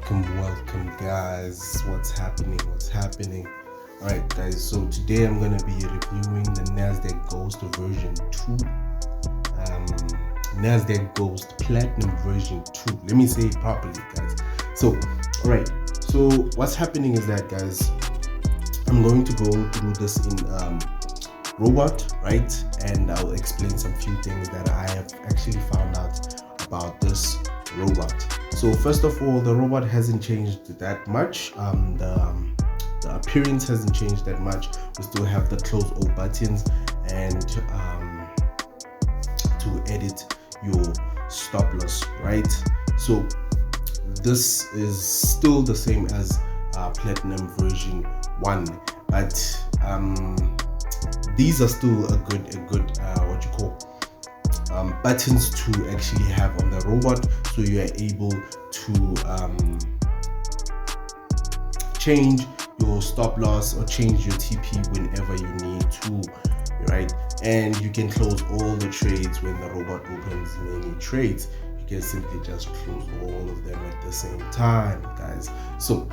Welcome, guys. What's happening? All right, guys. So today I'm gonna be reviewing the Nasdaq Ghost version 2, Nasdaq Ghost Platinum version 2. Let me say it properly, guys. So, all right. So what's happening is that, guys, I'm going to go through this in robot, right? And I'll explain some few things that I have actually found out about this robot. So first of all, the robot hasn't changed that much. The appearance hasn't changed that much. We still have the close all buttons and to edit your stop loss, right? So this is still the same as Platinum version 1, but these are still a good buttons to actually have on the robot, so you are able to change your stop loss or change your TP whenever you need to, right? And you can close all the trades when the robot opens many trades. You can simply just close all of them at the same time, guys. So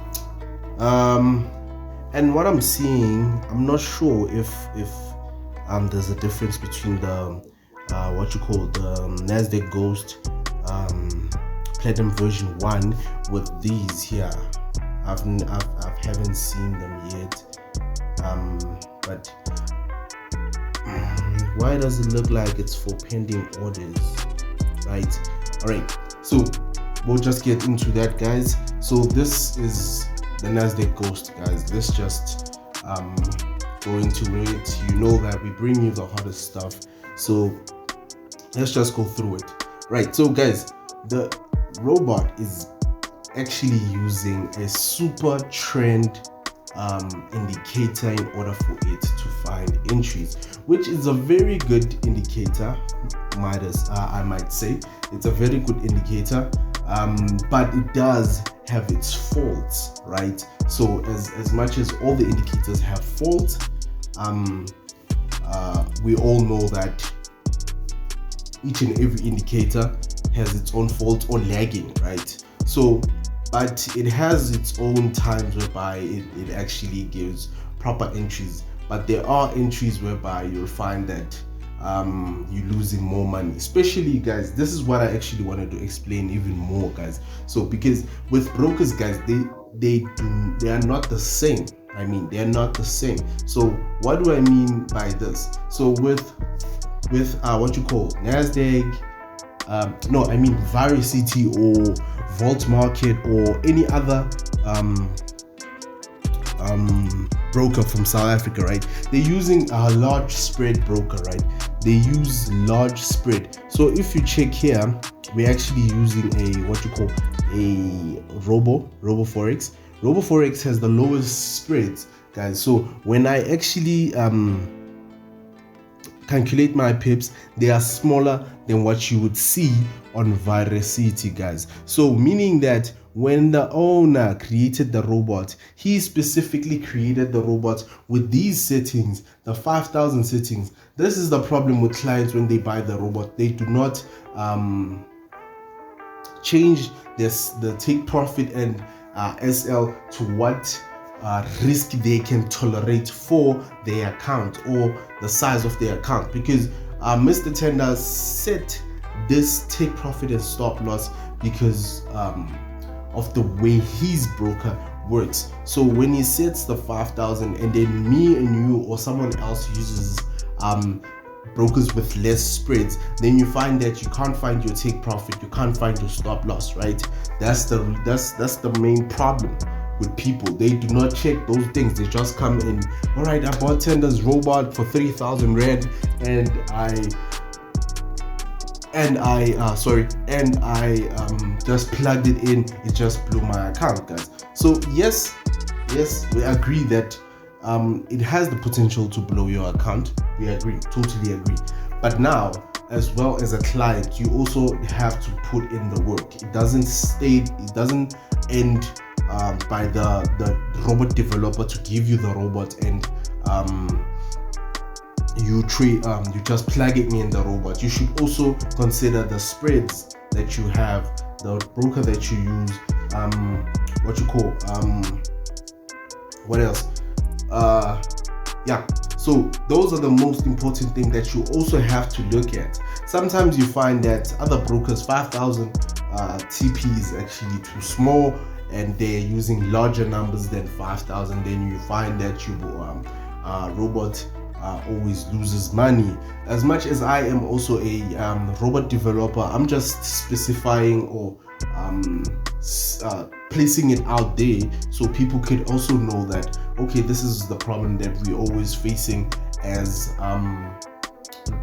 and what I'm seeing, I'm not sure if there's a difference between the the Nasdaq Ghost Platinum version 1 with these here. I haven't seen them yet, but why does it look like it's for pending orders, right? All right, so we'll just get into that, guys. So this is the Nasdaq Ghost, guys. Let's just go into it. You know that we bring you the hottest stuff, so let's just go through it. Right, so guys, the robot is actually using a super trend indicator in order for it to find entries, which is a very good indicator. I might say it's a very good indicator, but it does have its faults, right? So as much as all the indicators have faults, we all know that each and every indicator has its own fault or lagging, right? So but it has its own times whereby it actually gives proper entries, but there are entries whereby you'll find that you're losing more money. Especially, guys, this is what I actually wanted to explain even more, guys. So because with brokers, guys, they are not the same. I mean, they're not the same. So what do I mean by this? So with Nasdaq, Varicity or Vault Market or any other broker from South Africa, right? They're using a large spread broker, right? They use large spread. So if you check here, we're actually using a Robo Forex. Robo Forex has the lowest spreads, guys. So when I actually calculate my pips, they are smaller than what you would see on Varicity, guys. So meaning that when the owner created the robot, he specifically created the robot with these settings, the 5,000 settings. This is the problem with clients when they buy the robot. They do not change the take profit and SL to what risk they can tolerate for their account or the size of their account, because Mr. Tender set this take profit and stop loss because of the way his broker works. So when he sets the 5,000 and then me and you or someone else uses brokers with less spreads, then you find that you can't find your take profit, you can't find your stop loss, right? That's the main problem with people. They do not check those things. They just come in, all right, I bought Tender's robot for 3,000 rand and I just plugged it in. It just blew my account, guys. So yes, we agree that it has the potential to blow your account. We agree, totally agree. But now, as well as a client, you also have to put in the work. It doesn't end by the robot developer to give you the robot and you just plug it in the robot. You should also consider the spreads that you have, the broker that you use, what you call what else? Yeah. So those are the most important thing that you also have to look at. Sometimes you find that other brokers 5,000 TP is actually too small, and they're using larger numbers than 5,000. Then you find that you robot always loses money. As much as I am also a robot developer, I'm just specifying or placing it out there so people could also know that, okay, this is the problem that we're always facing as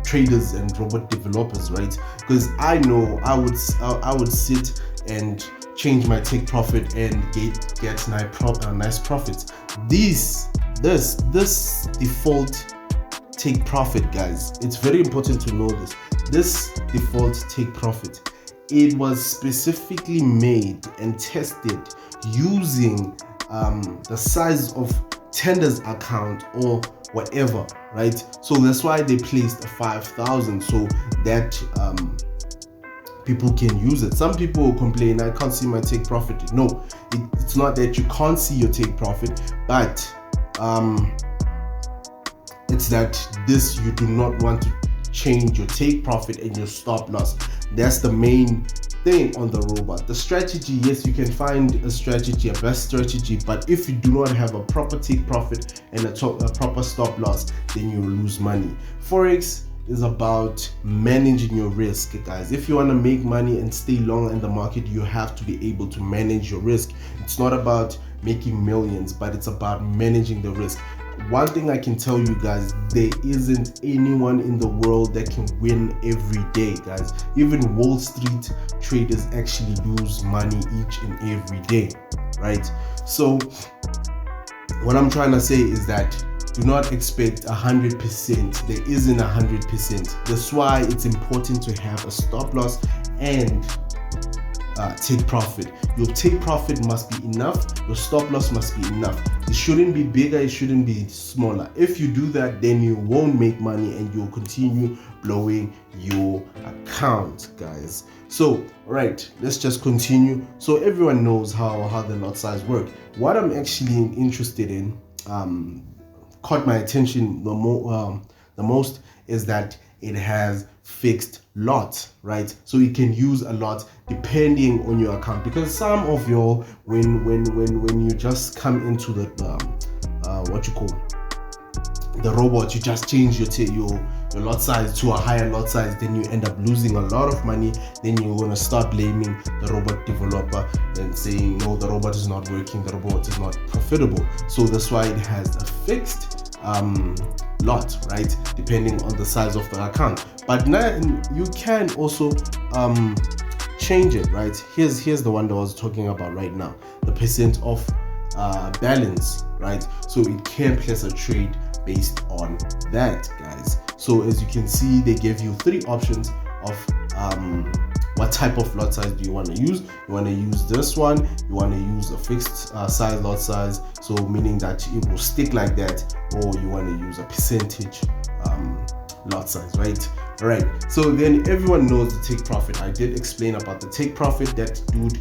traders and robot developers, right? Because I know I would sit and change my take profit and get nice profits. This default take profit, guys, it's very important to know this default take profit, it was specifically made and tested using the size of tender's account or whatever, right? So that's why they placed a 5,000 so that people can use it. Some people will complain, I can't see my take profit. No, it's not that you can't see your take profit, but it's that you do not want to change your take profit and your stop loss. That's the main thing on the robot. The strategy, yes, you can find a strategy, a best strategy, but if you do not have a proper take profit and a proper stop loss, then you lose money. Forex is about managing your risk, guys. If you want to make money and stay long in the market, you have to be able to manage your risk. It's not about making millions, but it's about managing the risk. One thing I can tell you guys, there isn't anyone in the world that can win every day, guys. Even Wall Street traders actually lose money each and every day, right? So what I'm trying to say is that do not expect 100%. There isn't 100%. That's why it's important to have a stop loss and take profit. Your take profit must be enough, your stop loss must be enough. It shouldn't be bigger, it shouldn't be smaller. If you do that, then you won't make money and you'll continue blowing your account, guys. So right, let's just continue. So everyone knows how the lot size work. What I'm actually interested in, caught my attention the most is that it has fixed lot, right? So you can use a lot depending on your account, because some of your when you just come into the what you call the robot, you just change your lot size to a higher lot size, then you end up losing a lot of money. Then you're gonna start blaming the robot developer and saying, no, the robot is not working, the robot is not profitable. So that's why it has a fixed lot, right, depending on the size of the account. But now you can also change it, right? Here's the one that I was talking about right now, the percent of balance, right? So it can place a trade based on that, guys. So as you can see, they gave you 3 options of what type of lot size do you want to use. You want to use this one, you want to use a fixed size lot size, so meaning that it will stick like that, or you want to use a percentage lot size, right? All right, so then everyone knows the take profit. I did explain about the take profit, that dude,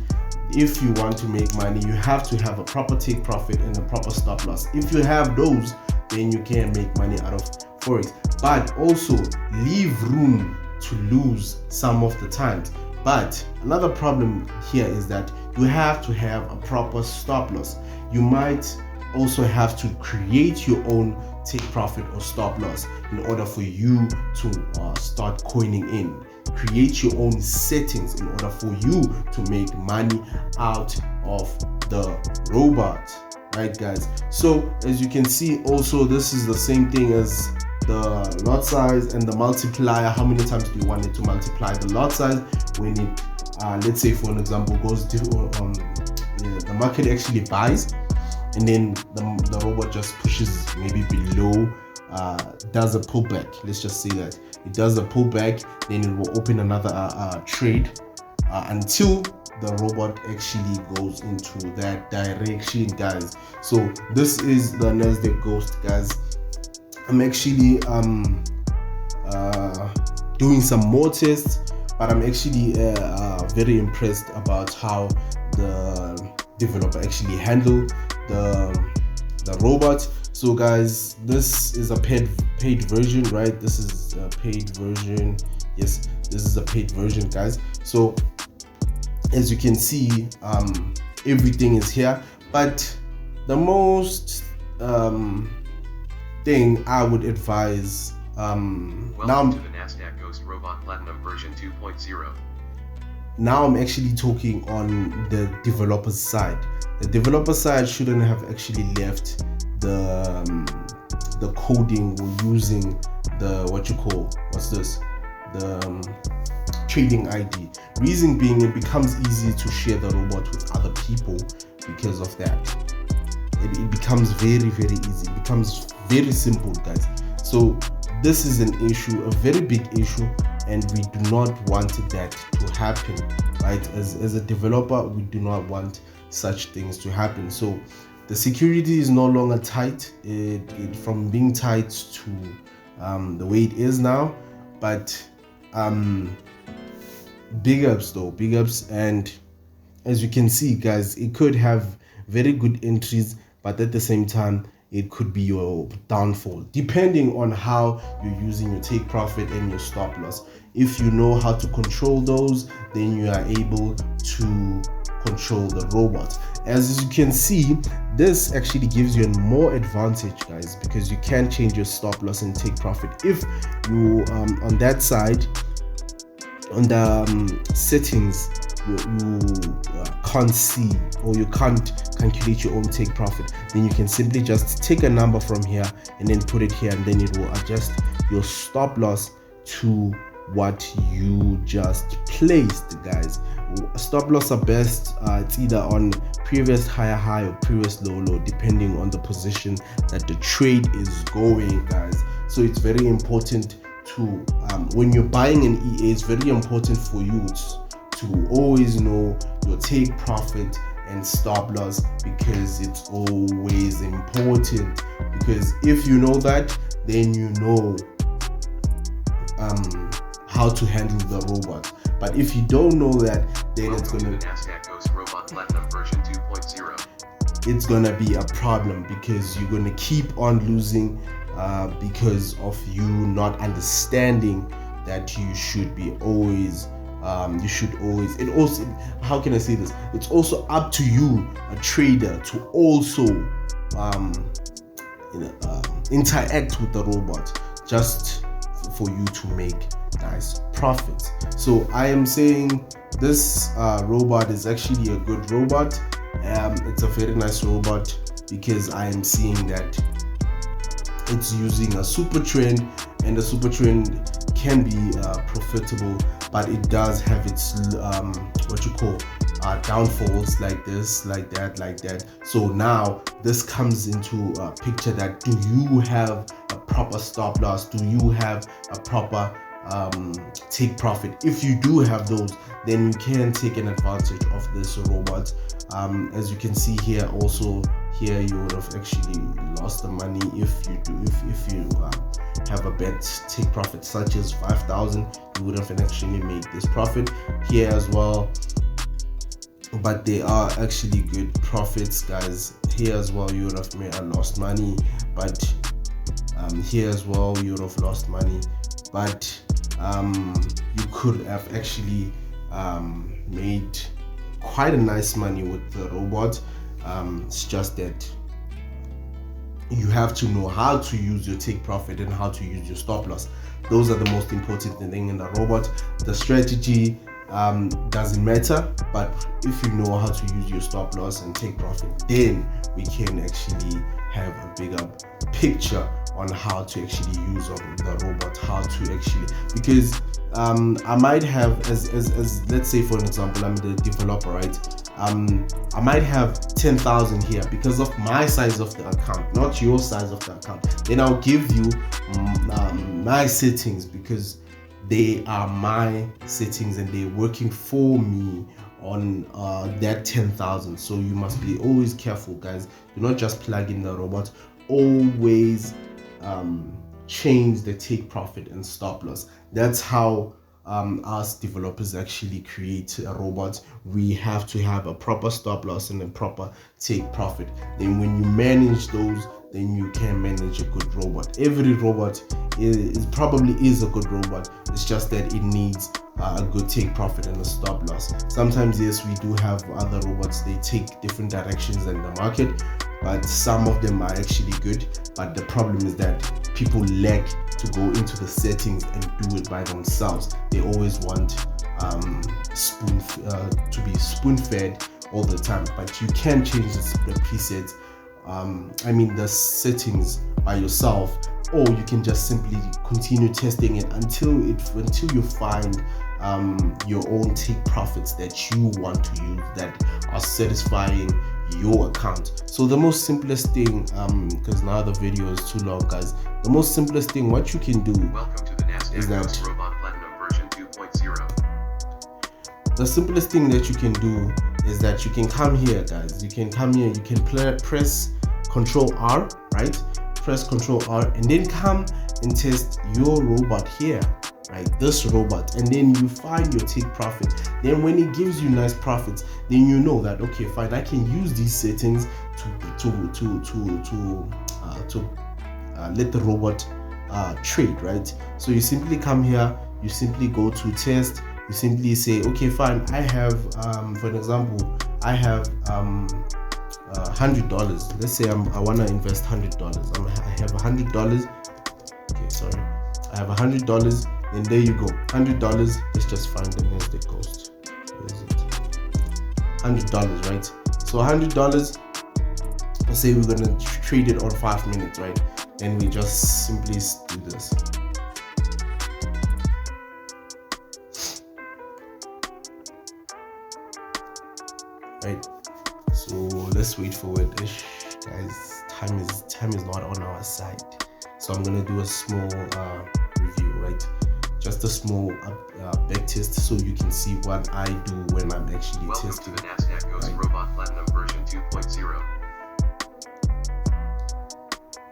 if you want to make money, you have to have a proper take profit and a proper stop loss. If you have those, then you can make money out of Forex, but also leave room to lose some of the times. But another problem here is that you have to have a proper stop loss. You might also have to create your own take profit or stop loss in order for you to start coining in. Create your own settings in order for you to make money out of the robot, right, guys? So as you can see, also this is the same thing as the lot size and the multiplier. How many times do you want it to multiply the lot size when it let's say for an example goes to the market actually buys, and then the robot just pushes maybe below, does a pullback. Let's just say that it does a pullback, then it will open another trade until the robot actually goes into that direction, guys. So this is the Nasdaq Ghost, guys. I'm actually doing some more tests, but I'm actually very impressed about how the developer actually handle the robot. So guys, this is a paid version, right? This is a paid version. Yes, this is a paid version, guys. So as you can see, everything is here, but the most thing I would advise Welcome to the Nasdaq Ghost Robot Platinum version 2.0. Now I'm actually talking on the developer's side. The developer side shouldn't have actually left the coding or using the trading ID. Reason being, it becomes easy to share the robot with other people because of that. It becomes very, very easy. It becomes very simple, guys. So this is an issue, a very big issue, and we do not want that to happen, right? As a developer, we do not want such things to happen. So the security is no longer tight. It from being tight to the way it is now. But big ups, and as you can see, guys, it could have very good entries, but at the same time it could be your downfall, depending on how you're using your take profit and your stop loss. If you know how to control those, then you are able to control the robot. As you can see, this actually gives you more advantage, guys, because you can change your stop loss and take profit. If you on that side, on the settings, you can't see, or you can't calculate your own take profit, then you can simply just take a number from here and then put it here, and then it will adjust your stop loss to what you just placed, guys. Stop loss are best, it's either on previous high or previous low, depending on the position that the trade is going, guys. So it's very important to when you're buying an EA, it's very important for you to always know your take profit and stop loss, because it's always important. Because if you know that, then you know how to handle the robot. But if you don't know that, then Welcome to the Nasdaq Ghost Robot Platinum version 2.0. It's gonna be a problem, because you're gonna keep on losing because of you not understanding that you should always, it also, how can I say this, it's also up to you, a trader, to also interact with the robot, just for you to make nice profits. So I am saying this robot is actually a good robot. It's a very nice robot, because I am seeing that it's using a super trend, and the super trend can be profitable, but it does have its downfalls, like this, like that. So now this comes into a picture, that do you have a proper stop loss? Do you have a proper take profit? If you do have those, then you can take an advantage of this robot. As you can see here, also here, you would have actually lost the money if you have a bad take profit, such as 5,000. You would have actually made this profit here as well. But they are actually good profits, guys. Here as well, you would have lost money, but here as well, you would have lost money, but you could have actually made quite a nice money with the robot. It's just that you have to know how to use your take profit and how to use your stop loss. Those are the most important thing in the robot. The strategy doesn't matter, but if you know how to use your stop loss and take profit, then we can actually have a bigger picture on how to actually use the robot, how to actually, because I might have, as let's say for an example, I'm the developer, right? I might have 10,000 here because of my size of the account, not your size of the account. Then I'll give you my settings, because they are my settings and they're working for me on that 10,000. So you must be always careful, guys. Do not just plug in the robot. Always change the take profit and stop loss. That's how us developers actually create a robot, we have to have a proper stop loss and a proper take profit. Then when you manage those, then you can manage a good robot. Every robot is probably a good robot. It's just that it needs a good take profit and a stop loss. Sometimes, yes, we do have other robots, they take different directions in the market, but some of them are actually good. But the problem is that people lack to go into the settings and do it by themselves. They always want to be spoon-fed all the time, but you can change the presets, the settings by yourself, or you can just simply continue testing it until you find your own take profits that you want to use, that are satisfying your account. So the most simplest thing, because now the video is too long, guys, the most simplest thing what you can do is that Robot Platinum version 2.0. the simplest thing that you can do is that you can come here, guys. You can come here, you can press Control R, right? Press Control R and then come and test your robot here, right? This robot, and then you find your take profit. Then when it gives you nice profits, then you know that, okay, fine, I can use these settings to let the robot trade, right? So you simply come here, you simply go to test, you simply say, okay, fine, I have for an example, I have $100. Let's say I want to invest $100. I have $100. Okay, sorry, I have $100, and there you go, $100. Let's just find the Nasdaq Ghost. Where is it? $100, right? So $100, let's say we're gonna trade it on 5 minutes, right? And we just simply do this. Right, so let's wait for it, guys. Time is not on our side, so I'm gonna do a small review, right? Just a small back test, so you can see what I do when I'm actually testing. Welcome to the Nasdaq Ghost Robot Platinum version 2.0.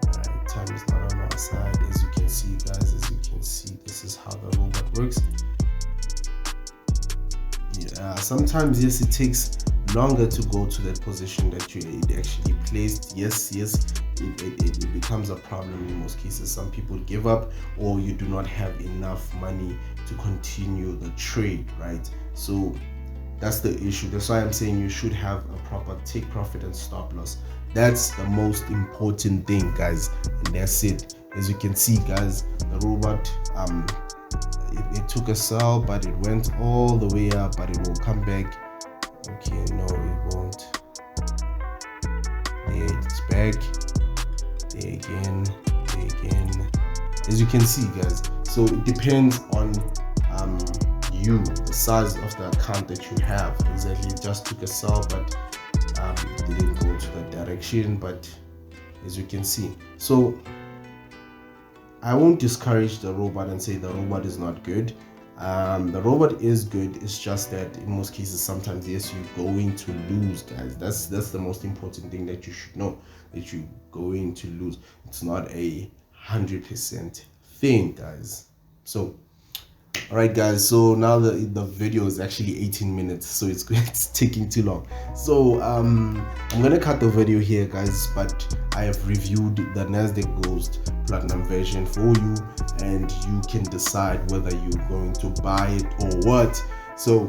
Alright, time is not on our side, as you can see, guys. As you can see, this is how the robot works. Yeah, sometimes, yes, it takes longer to go to that position that you actually placed. Yes, it becomes a problem in most cases. Some people give up, or you do not have enough money to continue the trade, right? So that's the issue. That's why I'm saying you should have a proper take profit and stop loss. That's the most important thing, guys, and that's it. As you can see, guys, the robot it took a sell, but it went all the way up, but it will come back. Okay, no, it won't. There, it's back. There again. As you can see, guys, so it depends on the size of the account that you have. Exactly, it just took a sell, but it didn't go to that direction. But as you can see, so I won't discourage the robot and say the robot is not good. The robot is good. It's just that in most cases, sometimes, yes, you're going to lose, guys. That's the most important thing that you should know, that you're going to lose. It's not a 100% thing, guys. So all right, guys, so now the video is actually 18 minutes, so it's taking too long. So I'm gonna cut the video here, guys, but I have reviewed the Nasdaq Ghost Platinum version for you, and you can decide whether you're going to buy it or what. So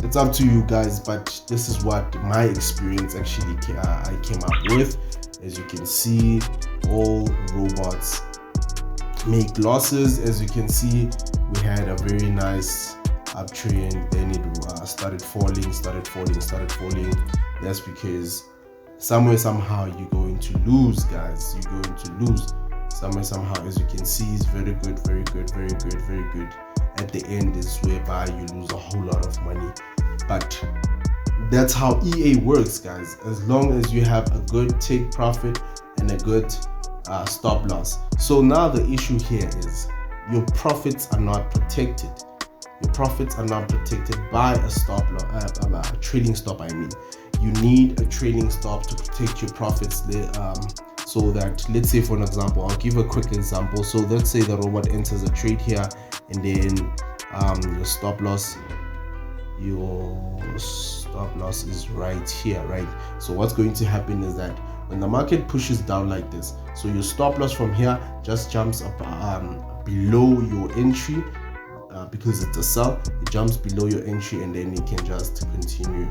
it's up to you, guys, but this is what my experience actually I came up with. As you can see, all robots make losses. As you can see, we had a very nice uptrend, then it started falling. That's because somehow you're going to lose, guys. You're going to lose somehow. As you can see, it's very good. At the end is whereby you lose a whole lot of money, but that's how EA works, guys. As long as you have a good take profit and a good stop loss. So now the issue here is your profits are not protected. Your profits are not protected by a stop loss, a trading stop. I mean, you need a trading stop to protect your profits. So that, let's say, for an example, I'll give a quick example. So let's say the robot enters a trade here, and then your stop loss is right here, right? So what's going to happen is that when the market pushes down like this, so your stop loss from here just jumps up below your entry, because it's a sell, it jumps below your entry, and then you can just continue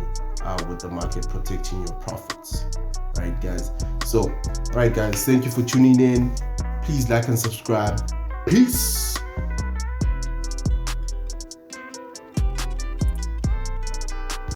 with the market protecting your profits, right guys? So right guys, thank you for tuning in. Please like and subscribe. Peace.